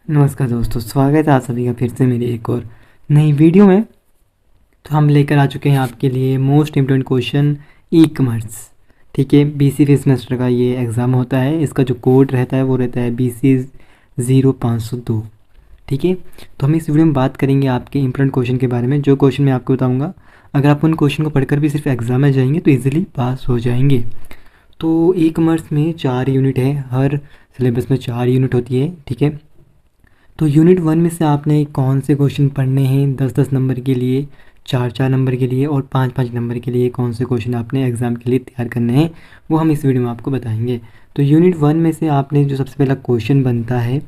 नमस्कार दोस्तों, स्वागत है आप सभी का फिर से मेरी एक और नई वीडियो में। तो हम लेकर आ चुके हैं आपके लिए most important question e commerce. ठीक है, बीसी फिफ्थ सेमेस्टर का ये एग्ज़ाम होता है। इसका जो कोड रहता है वो रहता है BC0502। ठीक है, तो हम इस वीडियो में बात करेंगे आपके इम्पोर्टेंट क्वेश्चन के बारे में। जो क्वेश्चन मैं आपको बताऊँगा, अगर आप उन क्वेश्चन को पढ़कर भी सिर्फ एग्ज़ाम में जाएंगे तो ईजिली पास हो जाएंगे। तो ई कॉमर्स में 4 यूनिट है, हर सिलेबस में 4 यूनिट होती है। ठीक है, तो यूनिट 1 में से आपने कौन से क्वेश्चन पढ़ने हैं 10-10 नंबर के लिए, 4-4 नंबर के लिए और 5-5 नंबर के लिए, कौन से क्वेश्चन आपने एग्ज़ाम के लिए तैयार करने हैं वो हम इस वीडियो में आपको बताएंगे। तो यूनिट 1 में से आपने जो सबसे पहला क्वेश्चन बनता है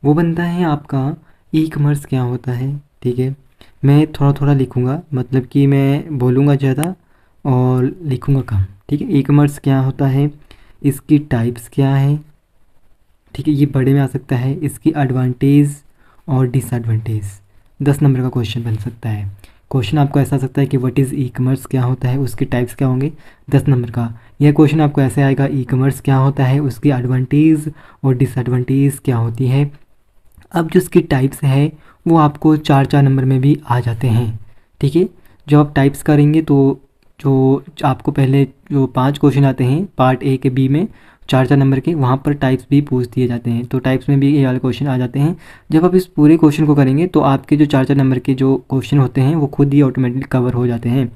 वो बनता है आपका ई कॉमर्स क्या होता है। ठीक है, मैं थोड़ा थोड़ा लिखूँगा, मतलब कि मैं बोलूँगा ज़्यादा और लिखूँगा कम। ठीक है, ई कॉमर्स क्या होता है, इसकी टाइप्स क्या है। ठीक है, ये बड़े में आ सकता है, इसकी एडवांटेज और डिसएडवांटेज। 10 नंबर का क्वेश्चन बन सकता है। क्वेश्चन आपको ऐसा आ सकता है कि व्हाट इज़ ई कॉमर्स क्या होता है, उसके टाइप्स क्या होंगे, 10 नंबर का। यह क्वेश्चन आपको ऐसे आएगा, ई कॉमर्स क्या होता है, उसकी एडवांटेज और डिसएडवांटेज क्या होती है। अब जो इसकी टाइप्स है वो आपको 4-4 नंबर में भी आ जाते हैं। ठीक है, जब आप टाइप्स करेंगे तो जो आपको पहले जो 5 क्वेश्चन आते हैं पार्ट ए के बी में 4-4 नंबर के, वहाँ पर टाइप्स भी पूछ दिए जाते हैं। तो टाइप्स में भी ये वाले क्वेश्चन आ जाते हैं। जब आप इस पूरे क्वेश्चन को करेंगे तो आपके जो 4-4 नंबर के जो क्वेश्चन होते हैं वो खुद ही ऑटोमेटिकली कवर हो जाते हैं।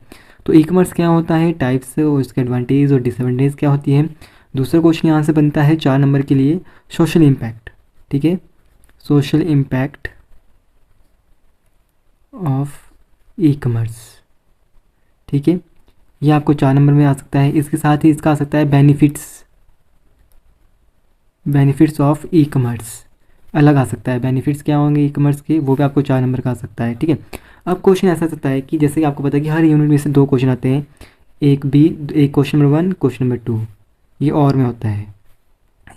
तो ई कॉमर्स क्या होता है, टाइप्स और इसके एडवांटेज और डिसएडवांटेज क्या होती है। दूसरा क्वेश्चन यहाँ से बनता है 4 नंबर के लिए, सोशल इम्पैक्ट। ठीक है, social impact of e commerce. ठीक है, ये आपको 4 नंबर में आ सकता है। इसके साथ ही इसका आ सकता है बेनिफिट्स ऑफ ई कॉमर्स, अलग आ सकता है। बेनिफिट्स क्या होंगे ई कॉमर्स के, वो भी आपको 4 नंबर का आ सकता है। ठीक है, अब क्वेश्चन ऐसा आ सकता है कि जैसे कि आपको पता है कि हर यूनिट में से 2 क्वेश्चन आते हैं, एक क्वेश्चन नंबर 1, क्वेश्चन नंबर 2, ये और में होता है।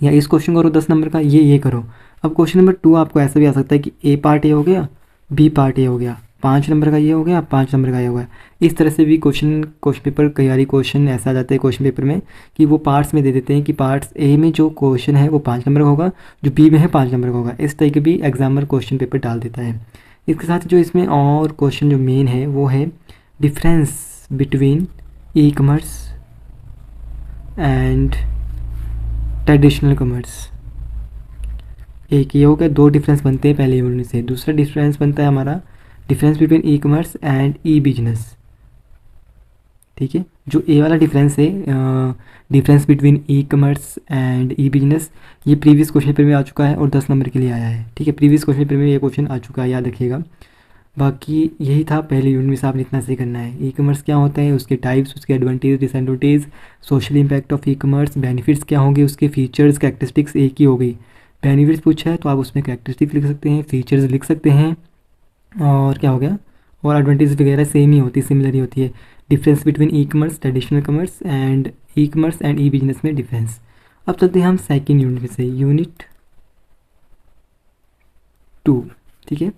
या इस क्वेश्चन करो 10 नंबर का, ये करो। अब क्वेश्चन नंबर 2 आपको ऐसा भी आ सकता है कि ए पार्ट ये हो गया, बी पार्ट ये हो गया, 5 नंबर का ये हो गया, 5 नंबर का ये हो गया। इस तरह से भी क्वेश्चन पेपर, कई बारी क्वेश्चन ऐसा आ जाता है क्वेश्चन पेपर में कि वो पार्ट्स में दे देते हैं कि पार्ट्स ए में जो क्वेश्चन है वो 5 नंबर का होगा, जो बी में है 5 नंबर का होगा। इस तरह के भी एग्जामर क्वेश्चन पेपर डाल देता है। इसके साथ जो इसमें और क्वेश्चन जो मेन है वो है difference between e commerce and traditional commerce. एक ये हो गया, 2 डिफरेंस बनते हैं पहले यूनिट से। दूसरा डिफरेंस बनता है हमारा difference between e commerce and E business. ठीक है, जो ए वाला डिफरेंस है, difference between e commerce and E business, ये प्रीवियस क्वेश्चन पेपर में आ चुका है और 10 नंबर के लिए आया है। ठीक है, प्रीवियस क्वेश्चन पेपर में ये क्वेश्चन आ चुका है, याद रखिएगा। बाकी यही था पहले यूनिट में से, आपने इतना से करना है। ई कॉमर्स क्या होता है, उसके टाइप्स, उसके advantage disadvantage, social impact of e commerce, benefits क्या होंगे, उसके फीचर्स कैरेक्टरिस्टिक्स एक ही हो गई। बेनिफिट्स पूछा है तो आप उसमें कैरेक्टरिस्टिक्स लिख सकते हैं, फीचर्स लिख सकते हैं, और क्या हो गया, और एडवांटेज वगैरह सेम ही होती है, सिमिलर ही होती है। Difference between e commerce, traditional commerce and e commerce and E business में डिफरेंस। अब चलते हैं हम सेकेंड यूनिट में से, यूनिट 2। ठीक है,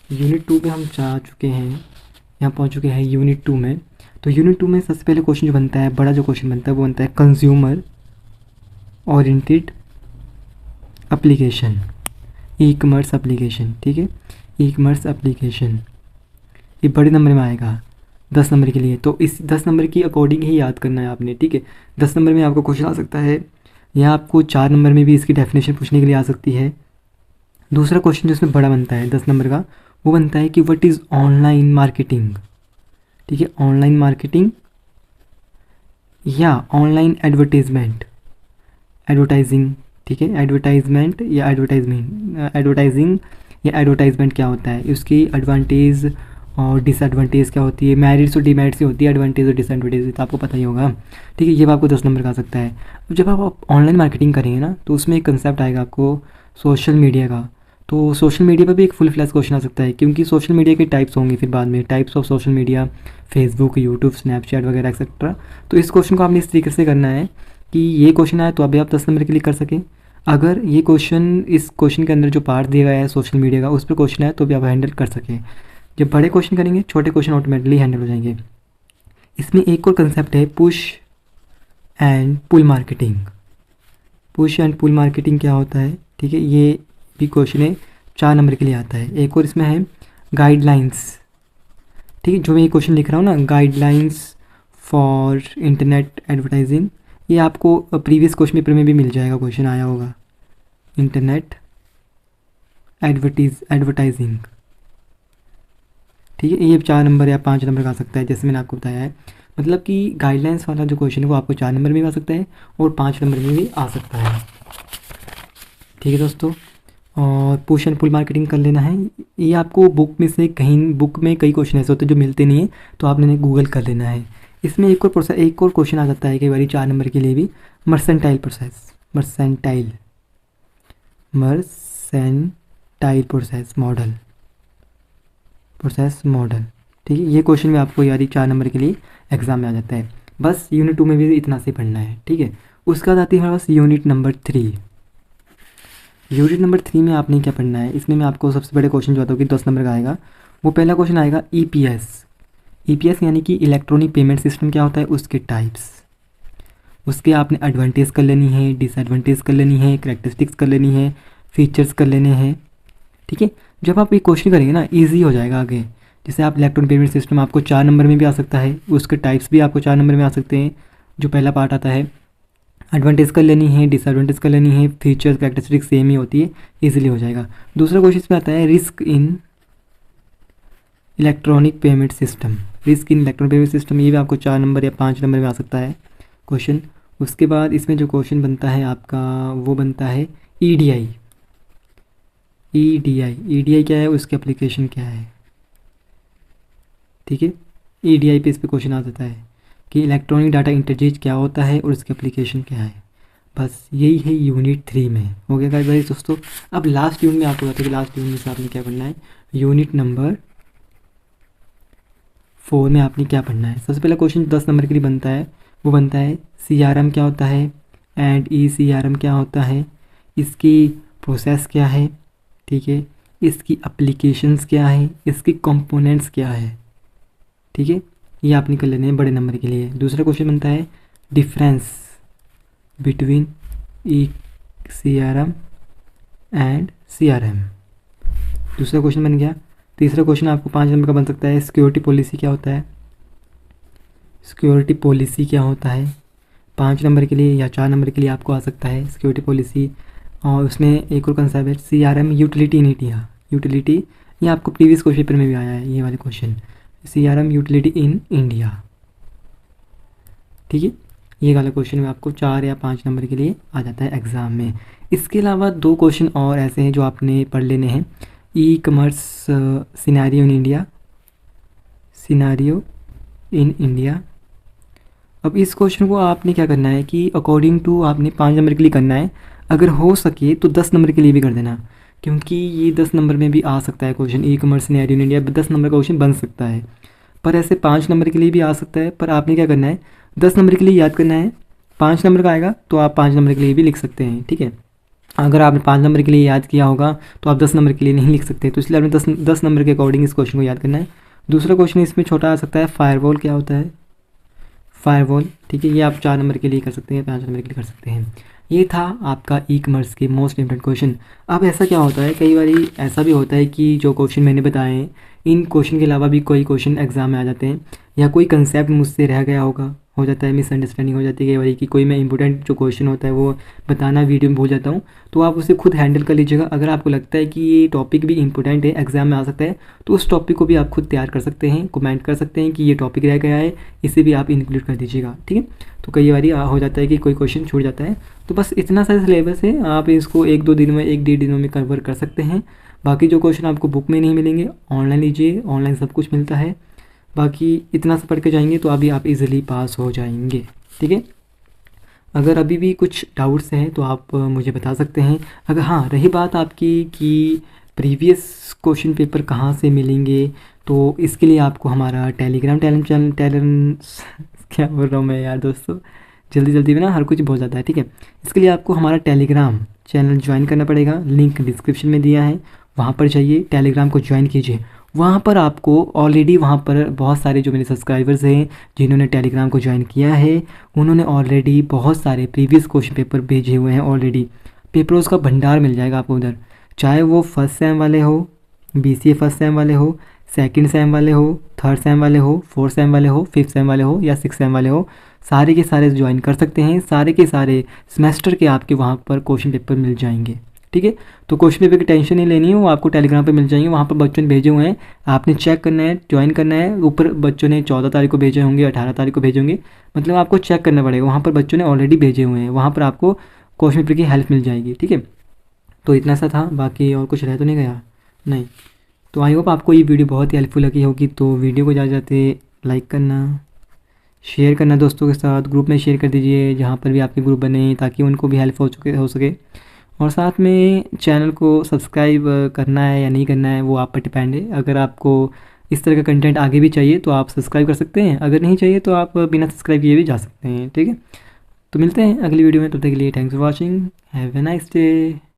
यूनिट 2 पे हम जा चुके हैं, यहाँ पहुँच चुके हैं यूनिट 2 में। तो यूनिट 2 में सबसे पहले क्वेश्चन जो बनता है, बड़ा जो क्वेश्चन बनता है वो बनता है consumer oriented application, e commerce application. ठीक है, ई कॉमर्स एप्लीकेशन ये बड़े नंबर में आएगा 10 नंबर के लिए। तो इस 10 नंबर की अकॉर्डिंग ही याद करना है आपने। ठीक है, 10 नंबर में आपको क्वेश्चन आ सकता है, या आपको 4 नंबर में भी इसकी डेफिनेशन पूछने के लिए आ सकती है। दूसरा क्वेश्चन जो इसमें बड़ा बनता है 10 नंबर का, वो बनता है कि व्हाट इज़ ऑनलाइन मार्केटिंग। ठीक है, ऑनलाइन मार्केटिंग या ऑनलाइन एडवर्टाइजिंग। ठीक है, एडवर्टाइजमेंट या एडवर्टाइजिंग या एडवर्टाइजमेंट क्या होता है, उसकी एडवांटेज और डिसएडवांटेज क्या होती है, मेरिट्स और डिमेरिट्स होती है, एडवांटेज और डिसएडवांटेज, तो आपको पता ही होगा। ठीक है, ये आपको 10 नंबर का आ सकता है। अब जब आप ऑनलाइन मार्केटिंग करेंगे ना तो उसमें एक कंसेप्ट आएगा आपको सोशल मीडिया का। तो सोशल मीडिया पर भी एक फुल फ्लैश क्वेश्चन आ सकता है, क्योंकि सोशल मीडिया के टाइप्स होंगे फिर बाद में, types of social media, Facebook, YouTube, Snapchat वगैरह एक्सेट्रा। तो इस क्वेश्चन को आपने इस तरीके से करना है कि ये क्वेश्चन आए तो अभी आप 10 नंबर के लिए कर सकें। अगर ये क्वेश्चन, इस क्वेश्चन के अंदर जो पार्ट दिया गया है सोशल मीडिया का, उस पर क्वेश्चन है तो भी आप हैंडल कर सकें। जब बड़े क्वेश्चन करेंगे छोटे क्वेश्चन ऑटोमेटिकली हैंडल हो जाएंगे। इसमें एक और कंसेप्ट है push and pull marketing. Push and pull marketing क्या होता है, ठीक है, ये भी क्वेश्चन है 4 नंबर के लिए आता है। एक और इसमें है गाइडलाइंस, ठीक है, जो मैं ये क्वेश्चन लिख रहा हूँ ना, गाइडलाइंस फॉर इंटरनेट एडवर्टाइजिंग, ये आपको प्रीवियस क्वेश्चन पेपर में भी मिल जाएगा, क्वेश्चन आया होगा, इंटरनेट एडवर्टाइजिंग, ठीक है, ये 4 नंबर या 5 नंबर का आ सकता है, जैसे मैंने आपको बताया है। मतलब कि गाइडलाइंस वाला जो क्वेश्चन है वो आपको 4 नंबर में भी आ सकता है और 5 नंबर में भी आ सकता है, ठीक है दोस्तों। और पुश एंड पुल मार्केटिंग कर लेना है, ये आपको बुक में से कहीं, बुक में कई क्वेश्चन ऐसे होते हैं जो मिलते नहीं हैं, तो आपने गूगल कर लेना है। इसमें एक और क्वेश्चन आ जाता है कई बार 4 नंबर के लिए भी, mercantile process, mercantile process model, ठीक है, ये क्वेश्चन भी आपको यार 4 नंबर के लिए एग्जाम में आ जाता है। बस यूनिट 2 में भी इतना से पढ़ना है, ठीक है। उसके बाद आती है हमारे पास यूनिट नंबर 3। यूनिट नंबर 3 में आपने क्या पढ़ना है, इसमें मैं आपको सबसे बड़े क्वेश्चन जो आता है कि 10 नंबर का आएगा, वो पहला क्वेश्चन आएगा ईपीएस यानी कि इलेक्ट्रॉनिक पेमेंट सिस्टम क्या होता है, उसके टाइप्स, उसके आपने एडवांटेज कर लेनी है, डिसएडवांटेज कर लेनी है, करैक्टरिस्टिक्स कर लेनी है, फीचर्स कर लेने हैं, ठीक है। जब आप ये क्वेश्चन करेंगे ना, ईजी हो जाएगा आगे। जैसे आप इलेक्ट्रॉनिक पेमेंट सिस्टम आपको 4 नंबर में भी आ सकता है, उसके टाइप्स भी आपको 4 नंबर में आ सकते हैं, जो पहला पार्ट आता है। एडवांटेज कर लेनी है, डिसएडवांटेज कर लेनी है, फीचर्स करैक्टरिस्टिक्स सेम ही होती है, इजीली हो जाएगा। दूसरा क्वेश्चन इसमें आता है risk in electronic payment system, ये भी आपको 4 नंबर या 5 नंबर में आ सकता है क्वेश्चन। उसके बाद इसमें जो क्वेश्चन बनता है आपका, वो बनता है ईडीआई क्या है, उसकी एप्लीकेशन क्या है, ठीक है। ईडीआई पे इस पे क्वेश्चन आ जाता है कि इलेक्ट्रॉनिक डाटा इंटरचेंज क्या होता है और उसकी एप्लीकेशन क्या है। बस यही है यूनिट 3 में, हो गया गाइस दोस्तों। अब लास्ट यूनिट में आपको बताते हैं कि लास्ट यूनिट में आपने क्या पढ़ना है। यूनिट नंबर 4 में आपने क्या पढ़ना है। सबसे पहला क्वेश्चन 10 नंबर के लिए बनता है, वो बनता है CRM क्या होता है एंड ECRM क्या होता है, इसकी प्रोसेस क्या है, ठीक है, इसकी एप्लीकेशंस क्या है, इसकी कंपोनेंट्स क्या है, ठीक है, ये आपने कर लेने हैं बड़े नंबर के लिए। दूसरा क्वेश्चन बनता है difference between ECRM and CRM, दूसरा क्वेश्चन बन गया। तीसरा क्वेश्चन आपको 5 नंबर का बन सकता है सिक्योरिटी पॉलिसी क्या होता है, 5 नंबर के लिए या 4 नंबर के लिए आपको आ सकता है सिक्योरिटी पॉलिसी। और उसमें एक और कंसेप्ट है CRM यूटिलिटी इन इंडिया, ये आपको प्रीवियस क्वेश्चन पेपर में भी आया है, ये वाले question CRM utility in India, ठीक है। ये वाला क्वेश्चन में आपको 4 या 5 नंबर के लिए आ जाता है एग्ज़ाम में। इसके अलावा 2 क्वेश्चन और ऐसे हैं जो आपने पढ़ लेने हैं, ई-कॉमर्स सिनेरियो इन इंडिया। अब इस क्वेश्चन को आपने क्या करना है कि अकॉर्डिंग टू आपने 5 नंबर के लिए करना है, अगर हो सके तो 10 नंबर के लिए भी कर देना, क्योंकि ये 10 नंबर में भी आ सकता है question, ecommerce scenario in India 10 number का क्वेश्चन बन सकता है, पर ऐसे 5 नंबर के लिए भी आ सकता है। पर आपने क्या करना है, 10 नंबर के लिए याद करना है, 5 नंबर का आएगा तो आप 5 नंबर के लिए भी लिख सकते हैं, ठीक है। अगर आपने 5 नंबर के लिए याद किया होगा तो आप 10 नंबर के लिए नहीं लिख सकते, तो इसलिए आपने 10 नंबर के अकॉर्डिंग इस क्वेश्चन को याद करना है। दूसरा क्वेश्चन इसमें छोटा आ सकता है, फायरवॉल क्या होता है, ठीक है, ये आप 4 नंबर के लिए कर सकते हैं, 5 नंबर के लिए कर सकते हैं। ये था आपका ई-कॉमर्स के मोस्ट इंपॉर्टेंट क्वेश्चन। अब ऐसा क्या होता है, कई बार ऐसा भी होता है कि जो क्वेश्चन मैंने बताए हैं, इन क्वेश्चन के अलावा भी कोई क्वेश्चन एग्जाम में आ जाते हैं, या कोई कंसेप्ट मुझसे रह गया हो जाता है, मिसअंडरस्टैंडिंग हो जाती है कई बार कि कोई मैं इंपॉर्टेंट जो क्वेश्चन होता है वो बताना वीडियो में भूल जाता हूँ, तो आप उसे खुद हैंडल कर लीजिएगा। अगर आपको लगता है कि ये टॉपिक भी इंपॉर्टेंट है, एग्जाम में आ सकता है, तो उस टॉपिक को भी आप खुद तैयार कर सकते हैं, कमेंट कर सकते हैं कि ये टॉपिक रह गया है, इसे भी आप इंक्लूड कर दीजिएगा, ठीक है। तो कई बार हो जाता है कि कोई क्वेश्चन छूट जाता है, तो बस इतना सा सिलेबस है, आप इसको 1-2 दिन में 1-1.5 दिनों में कवर कर सकते हैं। बाकी जो क्वेश्चन आपको बुक में नहीं मिलेंगे, ऑनलाइन लीजिए, ऑनलाइन सब कुछ मिलता है। बाकी इतना सा पढ़ के जाएंगे तो अभी आप इजीली पास हो जाएंगे, ठीक है। अगर अभी भी कुछ डाउट्स हैं तो आप मुझे बता सकते हैं। अगर हाँ रही बात आपकी कि प्रीवियस क्वेश्चन पेपर कहाँ से मिलेंगे, तो इसके लिए आपको हमारा टेलीग्राम क्या बोल रहा हूँ मैं यार दोस्तों, जल्दी में ना हर कुछ बहुत ज़्यादा है, ठीक है। इसके लिए आपको हमारा टेलीग्राम चैनल ज्वाइन करना पड़ेगा, लिंक डिस्क्रिप्शन में दिया है, वहाँ पर जाइए, टेलीग्राम को ज्वाइन कीजिए। वहाँ पर आपको ऑलरेडी वहाँ पर बहुत सारे जो मेरे सब्सक्राइबर्स हैं जिन्होंने टेलीग्राम को ज्वाइन किया है, उन्होंने ऑलरेडी बहुत सारे प्रीवियस क्वेश्चन पेपर भेजे हुए हैं। ऑलरेडी पेपर्स का भंडार मिल जाएगा आपको उधर, चाहे वो फर्स्ट सेम वाले हो, BCA फर्स्ट सेम वाले हो, सेकंड सेम वाले हो, थर्ड सेम वाले हो, फोर्थ सेम वाले हो, फिफ्थ सेम वाले हो या सिक्स सेम वाले हो, सारे के सारे ज्वाइन कर सकते हैं। सारे के सारे सेमेस्टर के आपके वहाँ पर क्वेश्चन पेपर मिल जाएंगे। ठीक है, तो क्वेश्चन पेपर की टेंशन नहीं लेनी है, वो आपको टेलीग्राम पे मिल जाएंगे। वहाँ पर बच्चों ने भेजे हुए हैं, आपने चेक करना है, ज्वाइन करना है। ऊपर बच्चों ने 14 तारीख को भेजे होंगे, 18 तारीख को भेजे होंगे, मतलब आपको चेक करना पड़ेगा। वहाँ पर बच्चों ने ऑलरेडी भेजे हुए हैं, वहाँ पर आपको क्वेश्चन पेपर की हेल्प मिल जाएगी। ठीक है, तो इतना सा था, बाकी और कुछ रह तो नहीं गया? नहीं। तो आई होप आपको ये वीडियो बहुत ही हेल्पफुल लगी होगी। तो वीडियो को जाते जाते लाइक करना, शेयर करना दोस्तों के साथ, ग्रुप में शेयर कर दीजिए जहाँ पर भी आपके ग्रुप बने, ताकि उनको भी हेल्प हो सके। और साथ में चैनल को सब्सक्राइब करना है या नहीं करना है वो आप पर डिपेंड है। अगर आपको इस तरह का कंटेंट आगे भी चाहिए तो आप सब्सक्राइब कर सकते हैं, अगर नहीं चाहिए तो आप बिना सब्सक्राइब किए भी जा सकते हैं। ठीक है, तो मिलते हैं अगली वीडियो में, तब तक के लिए thanks for watching, have a nice day.